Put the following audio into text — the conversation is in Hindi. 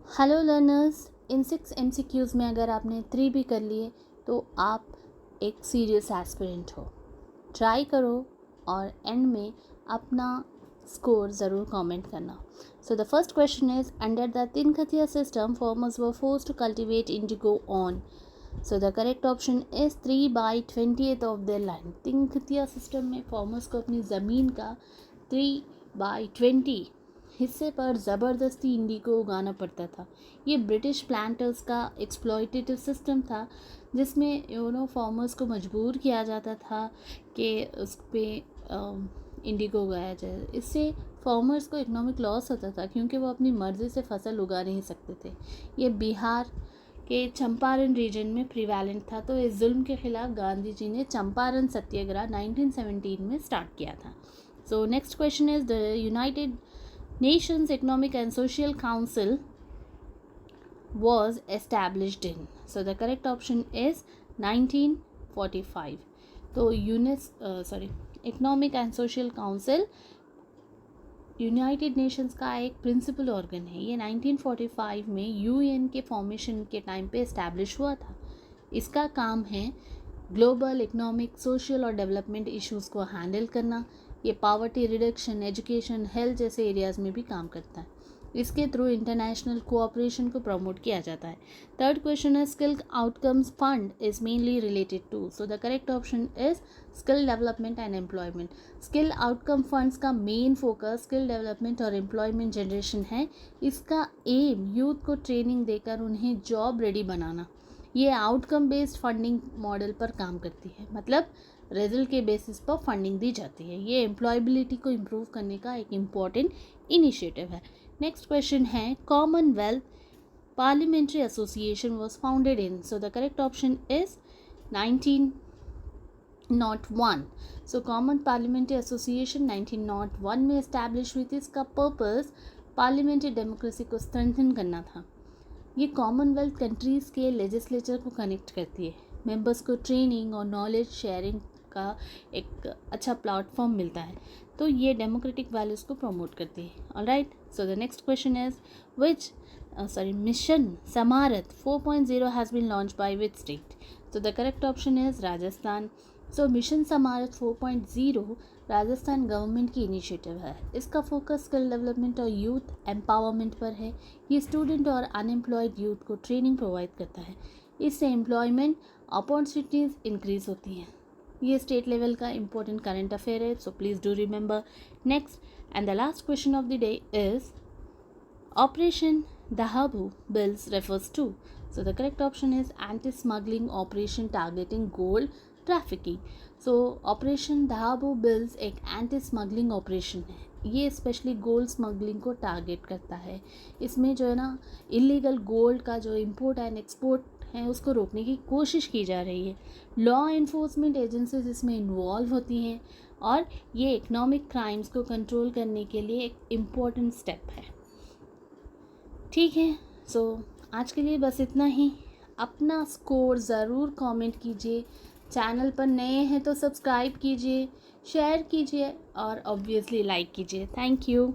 हेलो लर्नर्स, इन 6 MCQs में अगर आपने 3 भी कर लिए तो आप एक सीरियस एस्पिरेंट हो। ट्राई करो और एंड में अपना स्कोर ज़रूर कमेंट करना। So the first question is, under the Tinkathia system farmers were forced to cultivate indigo on. So the correct option is 3/20 of their land. Tinkathia system में फार्मर्स को अपनी ज़मीन का 3/20 हिस्से पर ज़बरदस्ती इंडिगो उगाना पड़ता था। ये ब्रिटिश प्लांटर्स का एक्सप्लॉयटेटिव सिस्टम था जिसमें फार्मर्स को मजबूर किया जाता था कि उस पर इंडिगो उगाया जाए। इससे फार्मर्स को इकोनॉमिक लॉस होता था क्योंकि वो अपनी मर्ज़ी से फसल उगा नहीं सकते थे। ये बिहार के चंपारण रीजन में प्रिवेलेंट था। तो इस जुल्म के खिलाफ गांधी जी ने चंपारण सत्याग्रह 1917 में स्टार्ट किया था। So next question is, the United Nations Economic and Social Council was established in. So the correct option is 1945. तो economic and social council United Nations का एक प्रिंसिपल ऑर्गन है। ये 1945 में यूएन के फॉर्मेशन के टाइम पे इस्टेब्लिश हुआ था। इसका काम है ग्लोबल इकोनॉमिक, सोशल और डेवलपमेंट इश्यूज़ को हैंडल करना। ये पावर्टी रिडक्शन, एजुकेशन, हेल्थ जैसे एरियाज़ में भी काम करता है। इसके थ्रू इंटरनेशनल कोऑपरेशन को प्रमोट किया जाता है। थर्ड क्वेश्चन है, skill outcomes fund is mainly related to. So the correct option is skill development and employment. Skill outcome funds का मेन फोकस स्किल डेवलपमेंट और एम्प्लॉयमेंट जनरेशन है। इसका एम यूथ को ट्रेनिंग देकर उन्हें जॉब रेडी बनाना। ये आउटकम बेस्ड फंडिंग मॉडल पर काम करती है, मतलब रिजल्ट के बेसिस पर फंडिंग दी जाती है। ये एम्प्लॉयबिलिटी को इम्प्रूव करने का एक इम्पॉर्टेंट इनिशिएटिव है। नेक्स्ट क्वेश्चन है, Commonwealth parliamentary association was founded in. So the correct option is 1901। So common parliamentary association 1901 में इस्टेब्लिश हुई थी। इसका पर्पस पार्लियामेंट्री डेमोक्रेसी को स्ट्रेंथन करना था। ये कॉमनवेल्थ कंट्रीज़ के लेजिस्लेचर को कनेक्ट करती है। मेंबर्स को ट्रेनिंग और नॉलेज शेयरिंग का एक अच्छा प्लेटफॉर्म मिलता है। तो ये डेमोक्रेटिक वैल्यूज़ को प्रमोट करती है। Alright, so the next question is, mission Samarth 4.0 has been launch by which state. तो the correct option is Rajasthan. So mission Samarth 4.0 Rajasthan government की इनिशिएटिव है। इसका फोकस स्किल डेवलपमेंट और यूथ एम्पावरमेंट पर है। ये स्टूडेंट और अनएम्प्लॉयड यूथ को ट्रेनिंग प्रोवाइड करता है। इससे एम्प्लॉयमेंट अपॉर्चुनिटीज़ इंक्रीज होती हैं। ये स्टेट लेवल का इंपॉर्टेंट करंट अफेयर है, so please do remember. Next and the last question of the day is, operation Dahabu Bills refers to. So the correct option is anti-smuggling operation targeting gold trafficking. So operation Dahabu Bills एक एंटी स्मगलिंग ऑपरेशन है। ये स्पेशली गोल्ड स्मगलिंग को टारगेट करता है। इसमें जो है ना, इलीगल गोल्ड का जो इंपोर्ट एंड एक्सपोर्ट है उसको रोकने की कोशिश की जा रही है। लॉ एनफोर्समेंट एजेंसीज इसमें इन्वॉल्व होती हैं और ये इकोनॉमिक क्राइम्स को कंट्रोल करने के लिए एक इम्पॉर्टेंट स्टेप है। ठीक है, सो आज के लिए बस इतना ही। अपना स्कोर ज़रूर कमेंट कीजिए। चैनल पर नए हैं तो सब्सक्राइब कीजिए, शेयर कीजिए और ऑब्वियसली लाइक कीजिए। Thank you.